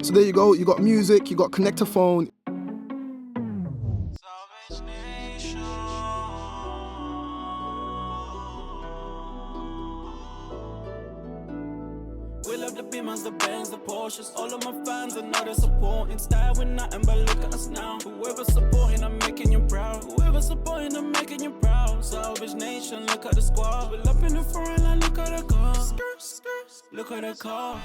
So there you go, you got music, you got connector phone. Salvage Nation. We love the Beamers, the Benz, the Porsches. All of my fans, I know they're supporting. Style with nothing but look at us now. Whoever supporting, I'm making you proud. Whoever supporting, I'm making you proud. Salvage Nation, look at the squad. We're up in the foreign line, look at the car. Look at the car.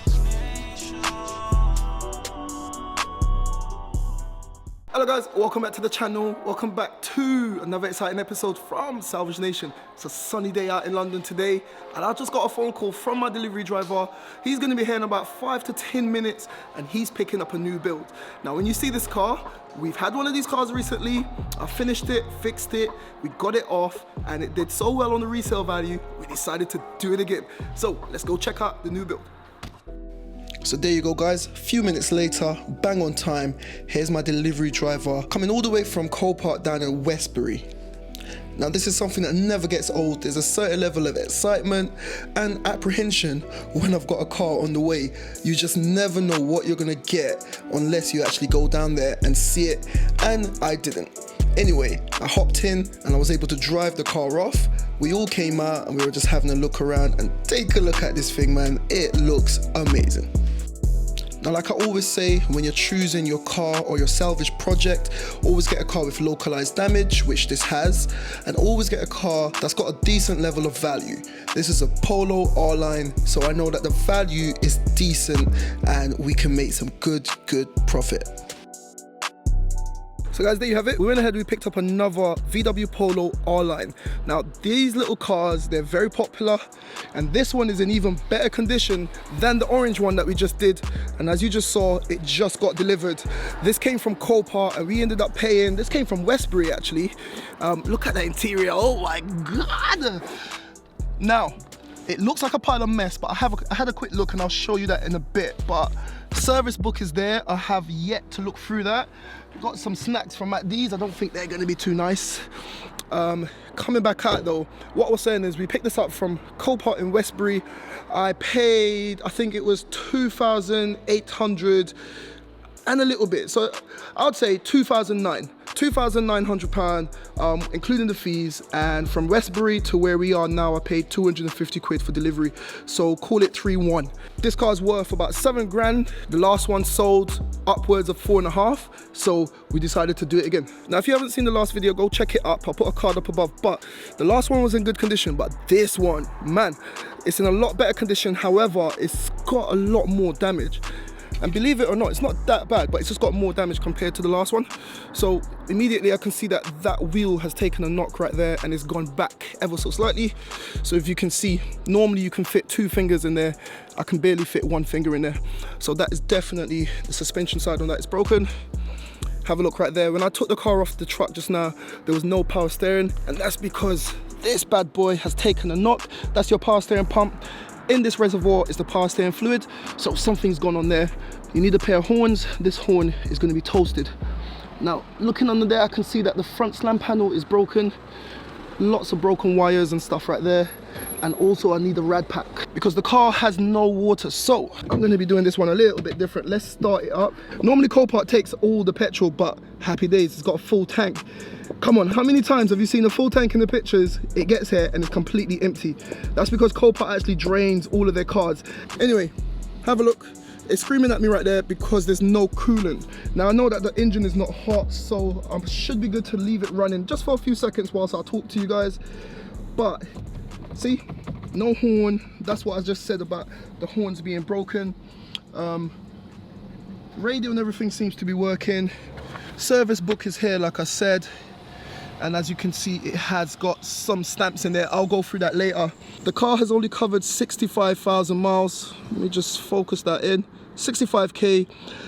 Hello guys, welcome back to the channel. Welcome back to another exciting episode from Salvage Nation. It's a sunny day out in London today, and I just got a phone call from my delivery driver. He's going to be here in about 5 to 10 minutes, and he's picking up a new build. Now when you see this car, we've had one of these cars recently. I finished it, fixed it, we got it off, and it did so well on the resale value, we decided to do it again. So let's go check out the new build. So there you go guys, a few minutes later, bang on time, here's my delivery driver coming all the way from Copart down in Westbury. Now this is something that never gets old. There's a certain level of excitement and apprehension when I've got a car on the way. You just never know what you're gonna get unless you actually go down there and see it, and I didn't. Anyway, I hopped in and I was able to drive the car off. We all came out and we were just having a look around, and take a look at this thing, man. It looks amazing. Now, like I always say, when you're choosing your car or your salvage project, always get a car with localized damage, which this has, and always get a car that's got a decent level of value. This is a Polo R-Line, so I know that the value is decent and we can make some good profit. So guys, there you have it. We went ahead, we picked up another VW Polo R-Line. Now these little cars, they're very popular, and this one is in even better condition than the orange one that we just did. And as you just saw, it just got delivered. This came from Copart and we ended up paying, this came from Westbury actually. Look at the interior, oh my God. Now, it looks like a pile of mess, but I had a quick look and I'll show you that in a bit. But service book is there. I have yet to look through that. Got some snacks from these. I don't think they're going to be too nice. Coming back out though, what I was saying is we picked this up from Copart in Westbury. I paid, I think it was 2,800 and a little bit. So I would say £2,900, including the fees. And from Westbury to where we are now, I paid 250 quid for delivery. So call it 3-1. This car's worth about 7 grand. The last one sold upwards of 4.5. So we decided to do it again. Now, if you haven't seen the last video, go check it up. I'll put a card up above. But the last one was in good condition, but this one, man, it's in a lot better condition. However, it's got a lot more damage. And believe it or not, it's not that bad, but it's just got more damage compared to the last one. So immediately I can see that that wheel has taken a knock right there and it's gone back ever so slightly. So if you can see, normally you can fit 2 fingers in there. I can barely fit 1 finger in there. So that is definitely, the suspension side on that is broken. Have a look right there. When I took the car off the truck just now, there was no power steering, and that's because this bad boy has taken a knock. That's your power steering pump. In this reservoir is the power steering fluid, so something's gone on there. You need a pair of horns. This horn is going to be toasted. Now, looking under there, I can see that the front slam panel is broken. Lots of broken wires and stuff right there. And also I need a rad pack because the car has no water. So I'm going to be doing this one a little bit different. Let's start it up. Normally Copart takes all the petrol, but happy days, it's got a full tank. Come on, how many times have you seen a full tank in the pictures? It gets here and it's completely empty. That's because Copart actually drains all of their cars. Anyway, have a look. It's screaming at me right there because there's no coolant. Now I know that the engine is not hot, so I should be good to leave it running just for a few seconds whilst I talk to you guys. But see, no horn. That's what I just said about the horns being broken. Radio and everything seems to be working. Service book is here, like I said. And as you can see, it has got some stamps in there. I'll go through that later. The car has only covered 65,000 miles. Let me just focus that in. 65k.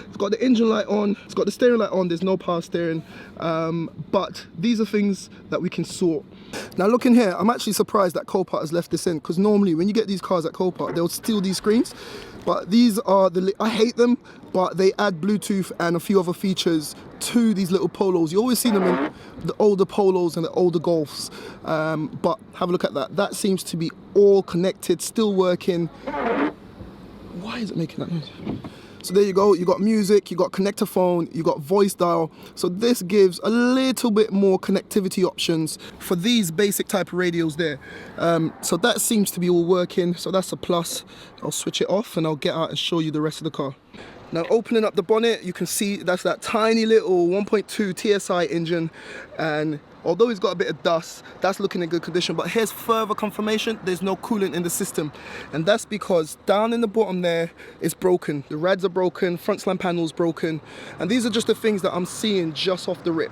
It's got the engine light on, it's got the steering light on, there's no power steering, but these are things that we can sort. Now looking here, I'm actually surprised that Copart has left this in, because normally when you get these cars at Copart, they'll steal these screens, but these are I hate them, but they add Bluetooth and a few other features to these little Polos. You always see them in the older Polos and the older Golfs, but have a look at that. That seems to be all connected, still working. Why is it making that noise? So there you go, you got music, you got connector phone, you got voice dial. So this gives a little bit more connectivity options for these basic type of radios there. So that seems to be all working, so that's a plus. I'll switch it off and I'll get out and show you the rest of the car. Now opening up the bonnet, you can see that's that tiny little 1.2 TSI engine, and although it's got a bit of dust, that's looking in good condition. But here's further confirmation, there's no coolant in the system. And that's because down in the bottom there, it's broken. The rads are broken, front slam panel's broken. And these are just the things that I'm seeing just off the rip.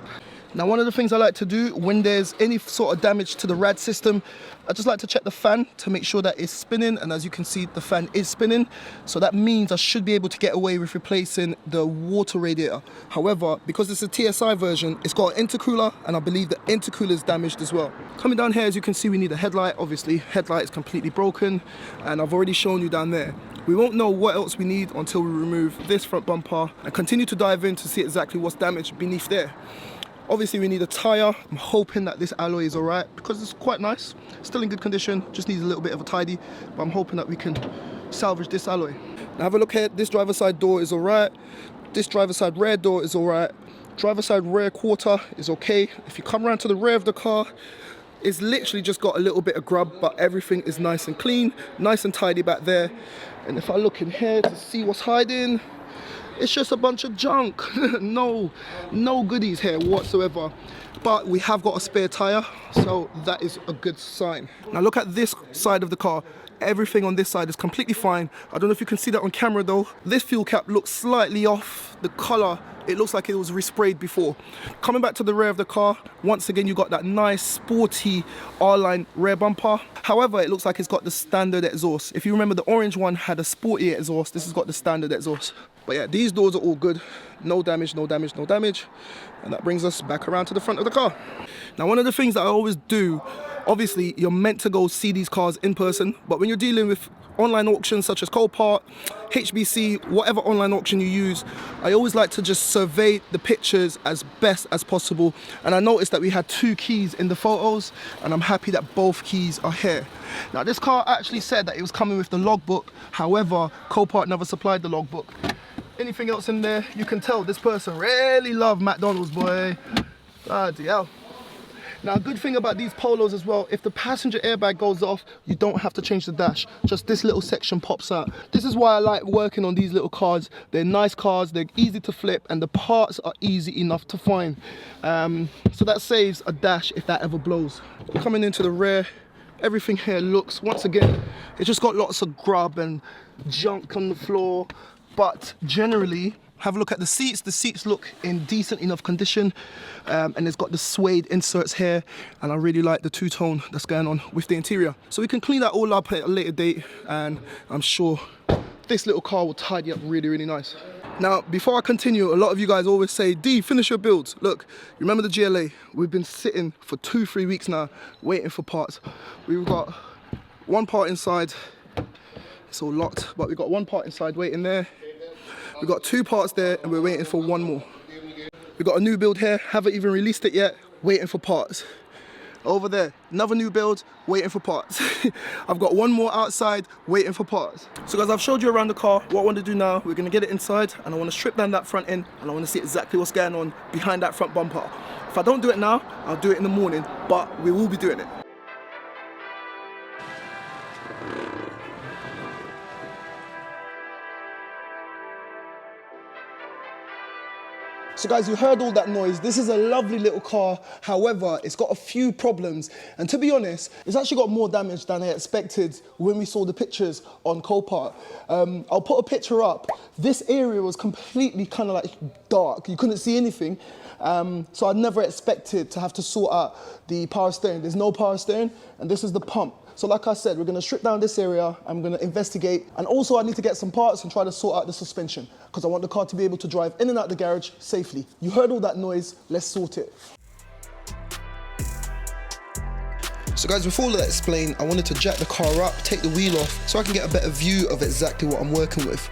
Now, one of the things I like to do when there's any sort of damage to the rad system, I just like to check the fan to make sure that it's spinning, and as you can see, the fan is spinning. So that means I should be able to get away with replacing the water radiator. However, because it's a TSI version, it's got an intercooler, and I believe the intercooler is damaged as well. Coming down here, as you can see, we need a headlight. Obviously, headlight is completely broken, and I've already shown you down there. We won't know what else we need until we remove this front bumper and continue to dive in to see exactly what's damaged beneath there. Obviously we need a tyre. I'm hoping that this alloy is alright because it's quite nice, still in good condition, just needs a little bit of a tidy, but I'm hoping that we can salvage this alloy. Now have a look here, this driver side door is alright, this driver side rear door is alright, driver side rear quarter is okay. If you come around to the rear of the car, it's literally just got a little bit of grub, but everything is nice and clean, nice and tidy back there. And if I look in here to see what's hiding, it's just a bunch of junk. no goodies here whatsoever. But we have got a spare tire, so that is a good sign. Now look at this side of the car. Everything on this side is completely fine. I don't know if you can see that on camera though. This fuel cap looks slightly off. The color, it looks like it was resprayed before. Coming back to the rear of the car, once again you got that nice sporty R-line rear bumper. However, it looks like it's got the standard exhaust. If you remember, the orange one had a sporty exhaust. This has got the standard exhaust. But yeah, these doors are all good. No damage, no damage, no damage. And that brings us back around to the front of the car. Now, one of the things that I always do, obviously you're meant to go see these cars in person, but when you're dealing with online auctions such as Copart, HBC, whatever online auction you use, I always like to just survey the pictures as best as possible. And I noticed that we had 2 keys in the photos, and I'm happy that both keys are here. Now, this car actually said that it was coming with the logbook. However, Copart never supplied the logbook. Anything else in there, you can tell this person really loved McDonald's, boy. Bloody hell. Now, a good thing about these Polos as well, if the passenger airbag goes off, you don't have to change the dash. Just this little section pops out. This is why I like working on these little cars. They're nice cars, they're easy to flip, and the parts are easy enough to find. So that saves a dash if that ever blows. Coming into the rear, everything here looks, once again, it's just got lots of grub and junk on the floor. But generally, have a look at the seats. The seats look in decent enough condition, and it's got the suede inserts here, and I really like the two-tone that's going on with the interior. So we can clean that all up at a later date, and I'm sure this little car will tidy up really, really nice. Now, before I continue, a lot of you guys always say, D, finish your builds. Look, remember the GLA? We've been sitting for 2-3 weeks now, waiting for parts. We've got one part inside. It's all locked, but we've got one part inside waiting there. We've got 2 parts there, and we're waiting for 1 more. We've got a new build here, haven't even released it yet, waiting for parts. Over there, another new build, waiting for parts. I've got 1 more outside, waiting for parts. So guys, I've showed you around the car. What I want to do now, we're gonna get it inside, and I want to strip down that front end, and I want to see exactly what's going on behind that front bumper. If I don't do it now, I'll do it in the morning, but we will be doing it. So guys, you heard all that noise. This is a lovely little car. However, it's got a few problems. And to be honest, it's actually got more damage than I expected when we saw the pictures on Copart. I'll put a picture up. This area was completely kind of like dark. You couldn't see anything. So I'd never expected to have to sort out the power steering. There's no power steering, and this is the pump. So like I said, we're gonna strip down this area, I'm gonna investigate, and also I need to get some parts and try to sort out the suspension, because I want the car to be able to drive in and out the garage safely. You heard all that noise, let's sort it. So guys, before all that explained, I wanted to jack the car up, take the wheel off, so I can get a better view of exactly what I'm working with.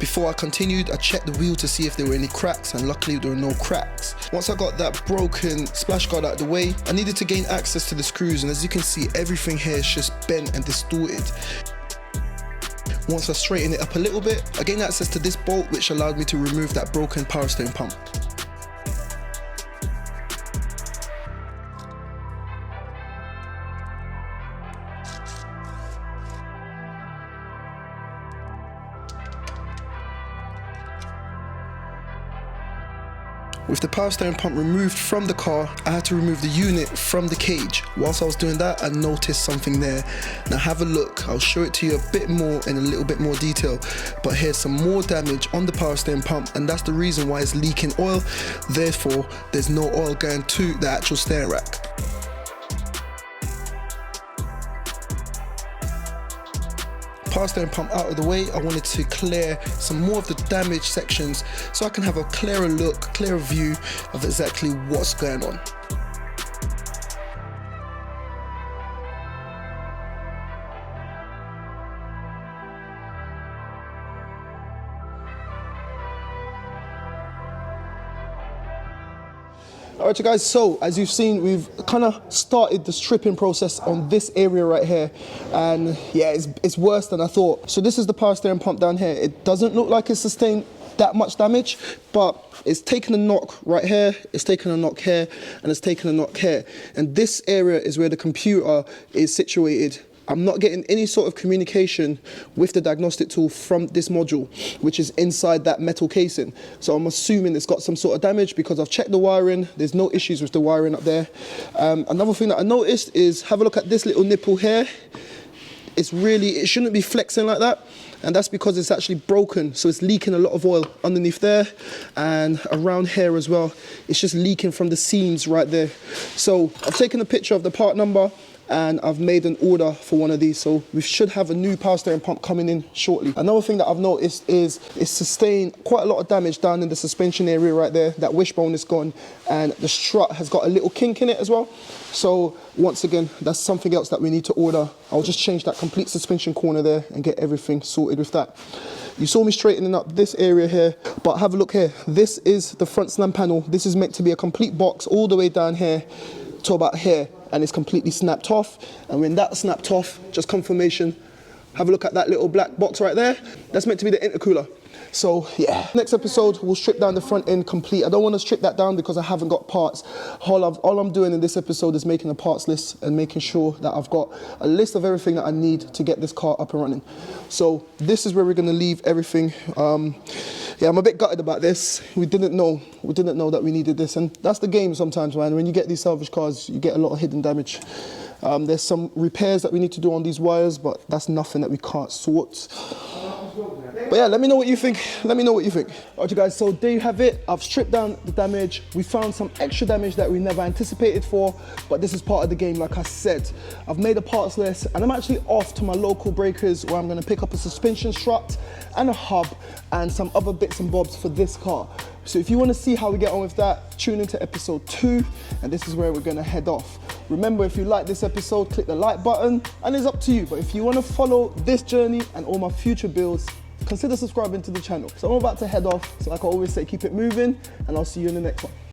Before I continued, I checked the wheel to see if there were any cracks, and luckily there were no cracks. Once I got that broken splash guard out of the way, I needed to gain access to the screws, and as you can see, everything here is just bent and distorted. Once I straighten it up a little bit, I gained access to this bolt which allowed me to remove that broken power steering pump. With the power steering pump removed from the car, I had to remove the unit from the cage. Whilst I was doing that, I noticed something there. Now have a look, I'll show it to you a bit more in a little bit more detail. But here's some more damage on the power steering pump, and that's the reason why it's leaking oil. Therefore, there's no oil going to the actual steering rack. Power steering pump out of the way, I wanted to clear some more of the damaged sections so I can have a clearer look, clearer view of exactly what's going on. Alright you guys, so as you've seen, we've kind of started the stripping process on this area right here, and yeah, it's worse than I thought. So this is the power steering pump down here. It doesn't look like it's sustained that much damage, but it's taken a knock right here, it's taken a knock here, and it's taken a knock here. And this area is where the computer is situated. I'm not getting any sort of communication with the diagnostic tool from this module, which is inside that metal casing. So I'm assuming it's got some sort of damage because I've checked the wiring. There's no issues with the wiring up there. Another thing that I noticed is, have a look at this little nipple here. It shouldn't be flexing like that. And that's because it's actually broken. So it's leaking a lot of oil underneath there and around here as well. It's just leaking from the seams right there. So I've taken a picture of the part number and I've made an order for one of these, so we should have a new power steering pump coming in shortly. Another thing that I've noticed is it's sustained quite a lot of damage down in the suspension area right there. That wishbone is gone and the strut has got a little kink in it as well. So once again, that's something else that we need to order. I'll just change that complete suspension corner there and get everything sorted with that. You saw me straightening up this area here, but have a look here. This is the front slam panel. This is meant to be a complete box all the way down here to about here, and it's completely snapped off. And when that's snapped off, just confirmation, have a look at that little black box right there. That's meant to be the intercooler. So yeah, next episode we'll strip down the front end complete. I don't want to strip that down because I haven't got parts. All I'm doing in this episode is making a parts list and making sure that I've got a list of everything that I need to get this car up and running. So this is where we're going to leave everything. Yeah, I'm a bit gutted about this. We didn't know that we needed this, and that's the game sometimes, man. When you get these salvage cars, you get a lot of hidden damage. There's some repairs that we need to do on these wires, but that's nothing that we can't sort. But yeah, let me know what you think. Let me know what you think. Alright, you guys, so there you have it. I've stripped down the damage. We found some extra damage that we never anticipated for, but this is part of the game, like I said. I've made a parts list, and I'm actually off to my local breakers where I'm going to pick up a suspension strut and a hub and some other bits and bobs for this car. So if you want to see how we get on with that, tune into episode 2, and this is where we're going to head off. Remember, if you like this episode, click the like button, and it's up to you. But if you want to follow this journey and all my future builds, consider subscribing to the channel. So I'm about to head off, so like I always say, keep it moving, and I'll see you in the next one.